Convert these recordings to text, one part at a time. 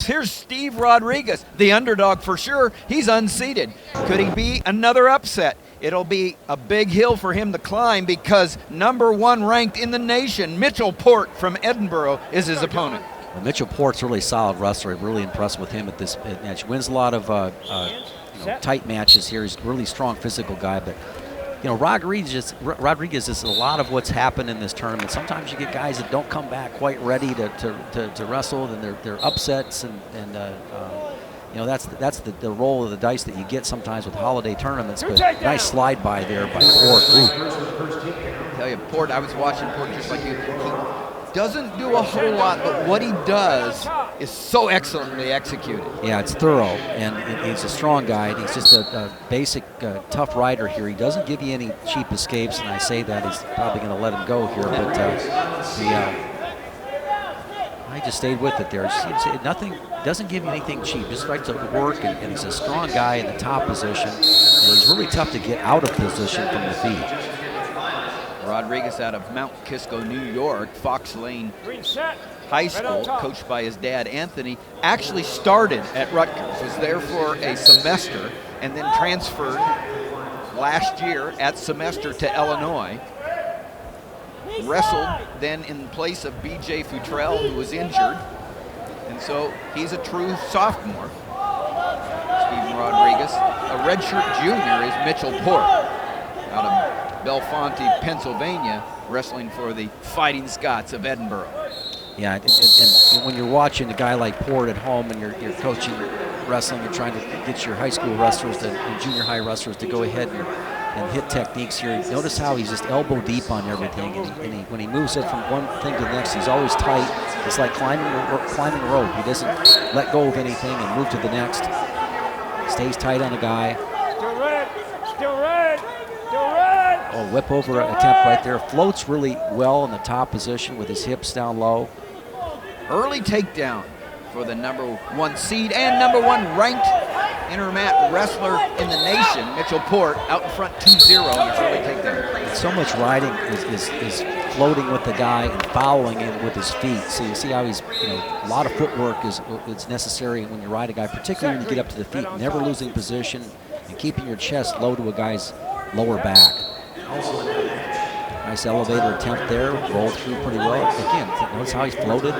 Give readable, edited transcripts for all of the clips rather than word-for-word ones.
Here's Steve Rodriguez, the underdog for sure. He's unseeded. Could he be another upset? It'll be a big hill for him to climb because #1 ranked in the nation, Mitchell Port from Edinboro, is his opponent. Well, Mitchell Port's a really solid wrestler. I'm really impressed with him at this match. Wins a lot of tight matches here. He's a really strong physical guy, but Rodriguez is a lot of what's happened in this tournament. Sometimes you get guys that don't come back quite ready to wrestle, and they're upsets, and that's the roll of the dice that you get sometimes with holiday tournaments. But nice slide by there by Port. I tell you, Port, I was watching Port just like you. He doesn't do a whole lot, but what he does is so excellently executed. Yeah, it's thorough, and he's a strong guy. He's just a basic tough rider here. He doesn't give you any cheap escapes, and I say that he's probably going to let him go here, but I just stayed with it there. Nothing, doesn't give you anything cheap, just right to work, and he's a strong guy in the top position, and he's really tough to get out of position from the feet. Rodriguez out of Mount Kisco, New York, Fox Lane High School, coached by his dad, Anthony, actually started at Rutgers, was there for a semester, and then transferred last year at semester to Illinois. Wrestled then in place of B.J. Futrell, who was injured, and so he's a true sophomore. Stephen Rodriguez. A redshirt junior is Mitchell Port, out of Bellefonte, Pennsylvania, wrestling for the Fighting Scots of Edinboro. Yeah, and when you're watching a guy like Port at home and you're coaching wrestling, you're trying to get your high school wrestlers and junior high wrestlers to go ahead and hit techniques here. Notice how he's just elbow deep on everything, and when he moves it from one thing to the next, he's always tight. It's like climbing a rope. He doesn't let go of anything and move to the next. Stays tight on a guy. Still red. Oh, whip over attempt right there. Floats really well in the top position with his hips down low. Early takedown for the #1 seed and #1 ranked intermat wrestler in the nation, Mitchell Port, out in front 2-0 on his early takedown. And so much riding is floating with the guy and following him with his feet. So you see how he's, a lot of footwork is necessary when you ride a guy, particularly when you get up to the feet, never losing position and keeping your chest low to a guy's lower back. Nice elevator attempt there, rolled through pretty well. Again, notice how he's floated.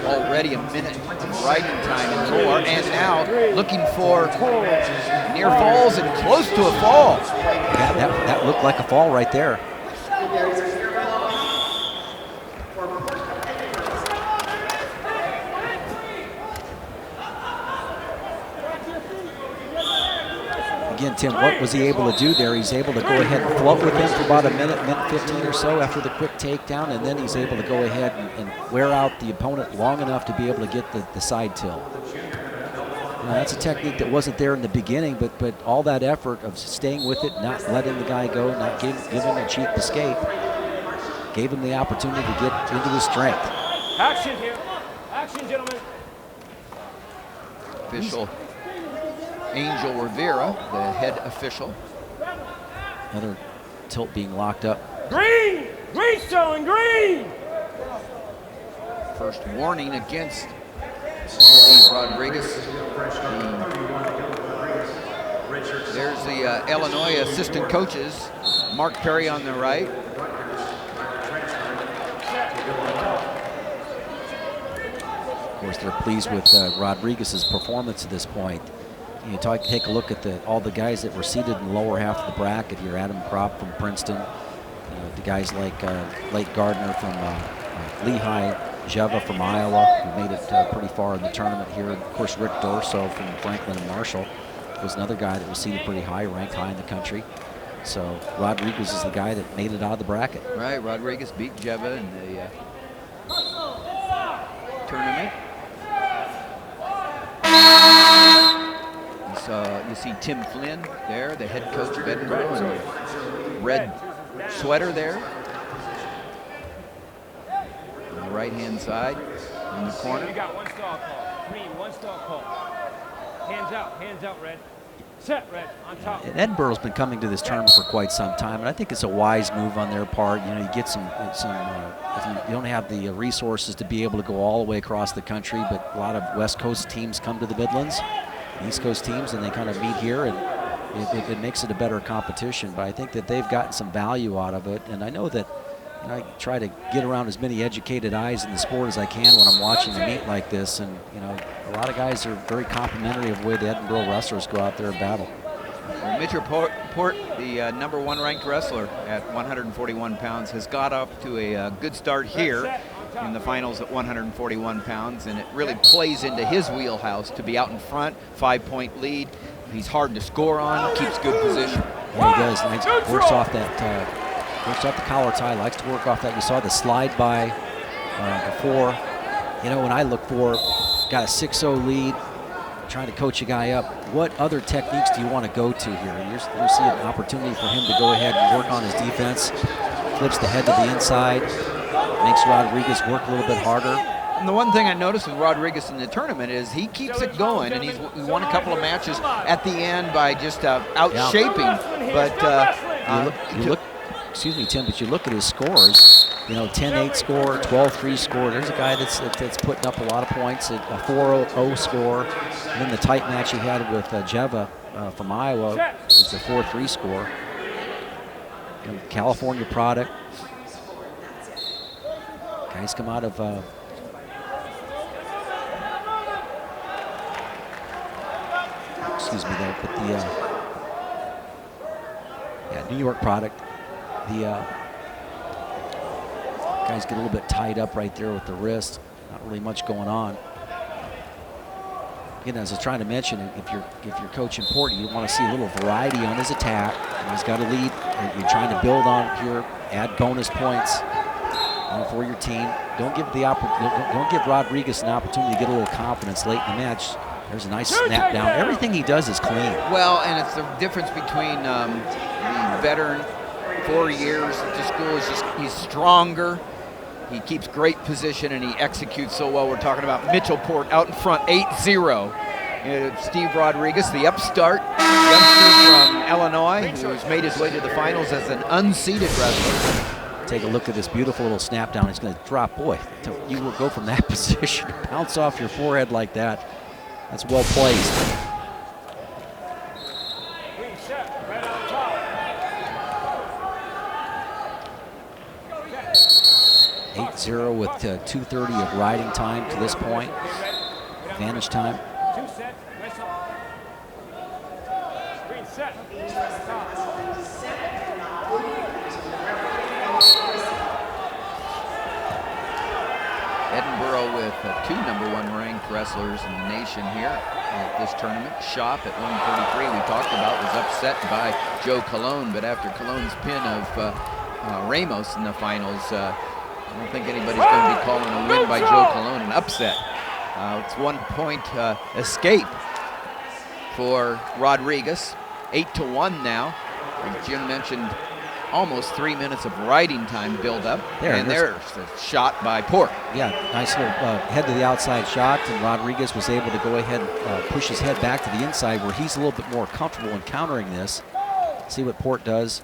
Already a minute of riding time and more, and now looking for near falls and close to a fall. Yeah, that looked like a fall right there. Again, Tim, what was he able to do there? He's able to go ahead and float with him for about a minute 15 or so after the quick takedown, and then he's able to go ahead and wear out the opponent long enough to be able to get the side tilt. That's a technique that wasn't there in the beginning, but all that effort of staying with it, not letting the guy go, not giving him a cheap escape, gave him the opportunity to get into his strength. Action here. Action, gentlemen. Official Angel Rivera, the head official. Another tilt being locked up. Green! Greenstone, green! First warning against Steve Rodriguez. There's the Illinois assistant coaches. Mark Perry on the right. Of course, they're pleased with Rodriguez's performance at this point. You take a look at all the guys that were seated in the lower half of the bracket here. Adam Kropp from Princeton, the guys like Blake Gardner from Lehigh, Jeva from Iowa, who made it pretty far in the tournament here. And of course, Rick Dorso from Franklin and Marshall was another guy that was seated pretty high, ranked high in the country. So Rodriguez is the guy that made it out of the bracket. Right, Rodriguez beat Jeva in the tournament. You see Tim Flynn there, the head coach of Edinboro, in the red sweater there. On the right-hand side, in the corner. You got one stall call. Green, one stall call. Hands out, red. Set, Red, on top. And Edinboro's been coming to this tournament for quite some time, and I think it's a wise move on their part. You know, you get some if you don't have the resources to be able to go all the way across the country, but a lot of West Coast teams come to the Midlands, East Coast teams, and they kind of meet here, and it makes it a better competition. But I think that they've gotten some value out of it, and I know that I try to get around as many educated eyes in the sport as I can when I'm watching a meet like this, and you know, a lot of guys are very complimentary of the way the Edinboro wrestlers go out there and battle. Well, Mitchell Port, the #1 ranked wrestler at 141 pounds, has got up to a good start here in the finals at 141 pounds, and it really plays into his wheelhouse to be out in front, 5-point lead. He's hard to score on, keeps good position. Yeah, he does. Nice, works off that, works off the collar tie, likes to work off that. You saw the slide by before. You know, when I look for, got a 6-0 lead, trying to coach a guy up, what other techniques do you want to go to here? You see an opportunity for him to go ahead and work on his defense, flips the head to the inside, makes Rodriguez work a little bit harder. And the one thing I noticed with Rodriguez in the tournament is he keeps it going, and he won a couple of matches at the end by just out-shaping. But you look, excuse me, Tim, but you look at his scores, you know, 10-8 score, 12-3 score. There's a guy that's putting up a lot of points, a 4-0 score. And then the tight match he had with Jeva from Iowa was a 4-3 score. And California product. Guys come out of excuse me there, but the New York product. The guys get a little bit tied up right there with the wrist. Not really much going on. Again, as I was trying to mention, if you're coaching Port, you want to see a little variety on his attack. And he's got a lead. You're trying to build on here, add bonus points for your team. Don't give Rodriguez an opportunity to get a little confidence late in the match. There's a nice snap down. Everything he does is clean. Well, and it's the difference between the veteran, 4 years at the school, is just he's stronger. He keeps great position and he executes so well. We're talking about Mitchell Port out in front, 8-0. Steve Rodriguez, the upstart youngster from Illinois, who's made his way to the finals as an unseeded wrestler. Take a look at this beautiful little snap down. He's going to drop. Boy, you will go from that position, bounce off your forehead like that. That's well placed. 8-0 with 2:30 of riding time to this point. Advantage time. Edinboro with two #1 ranked wrestlers in the nation here at this tournament. Shop at 133, we talked about, was upset by Joe Colon, but after Colon's pin of Ramos in the finals, I don't think anybody's going to be calling a win by Joe Colon an upset. It's 1-point escape for Rodriguez. 8-1 now. As Jim mentioned, almost 3 minutes of riding time build up. And there's the shot by Port. Yeah, nice little head to the outside shot, and Rodriguez was able to go ahead and push his head back to the inside where he's a little bit more comfortable in countering this. See what Port does.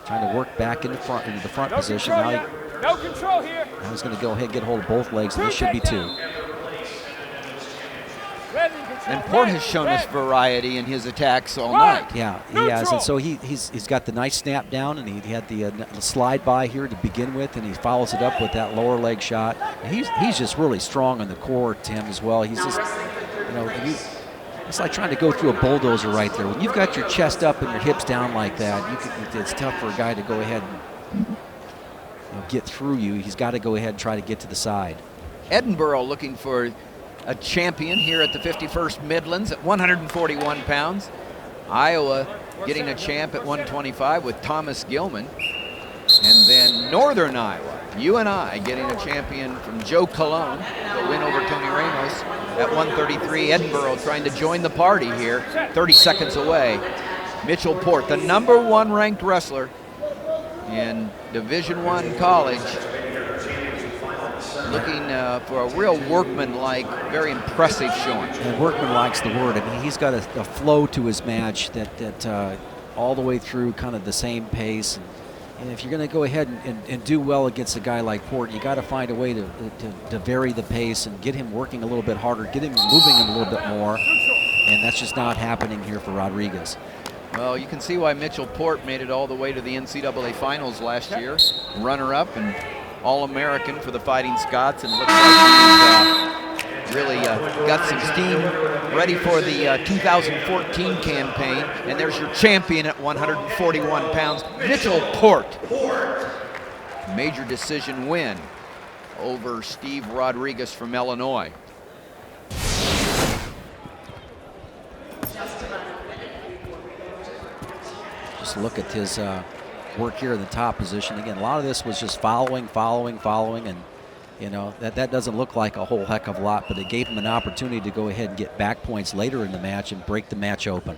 Trying to work back into the front position. No control here. Now he's going to go ahead and get hold of both legs, and this should be 2. And Port has shown us variety in his attacks all night. Yeah, he has. And so he's got the nice snap down, and he had the slide by here to begin with, and he follows it up with that lower leg shot. And he's just really strong on the core, Tim, as well. He's just, you know, it's like trying to go through a bulldozer right there. When you've got your chest up and your hips down like that, it's tough for a guy to go ahead and get through you. He's got to go ahead and try to get to the side. Edinboro looking for a champion here at the 51st Midlands at 141 pounds. Iowa getting a champ at 125 with Thomas Gilman. And then Northern Iowa, UNI, getting a champion from Joe Colon, the win over Tony Ramos at 133. Edinboro trying to join the party here, 30 seconds away. Mitchell Port, the #1 ranked wrestler in Division I college, looking for a real workman-like, very impressive showing. And workman-like's the word. I mean, he's got a flow to his match that all the way through kind of the same pace. And if you're going to go ahead and do well against a guy like Port, you got to find a way to vary the pace and get him working a little bit harder, get him moving a little bit more. And that's just not happening here for Rodriguez. Well, you can see why Mitchell Port made it all the way to the NCAA finals last year. Runner-up and All-American for the Fighting Scots, and looks like he's really got some steam ready for the 2014 campaign. And there's your champion at 141 pounds, Mitchell Port. Major decision win over Steve Rodriguez from Illinois. Just look at his work here in the top position. Again, a lot of this was just following, and you know, that doesn't look like a whole heck of a lot, but it gave him an opportunity to go ahead and get back points later in the match and break the match open.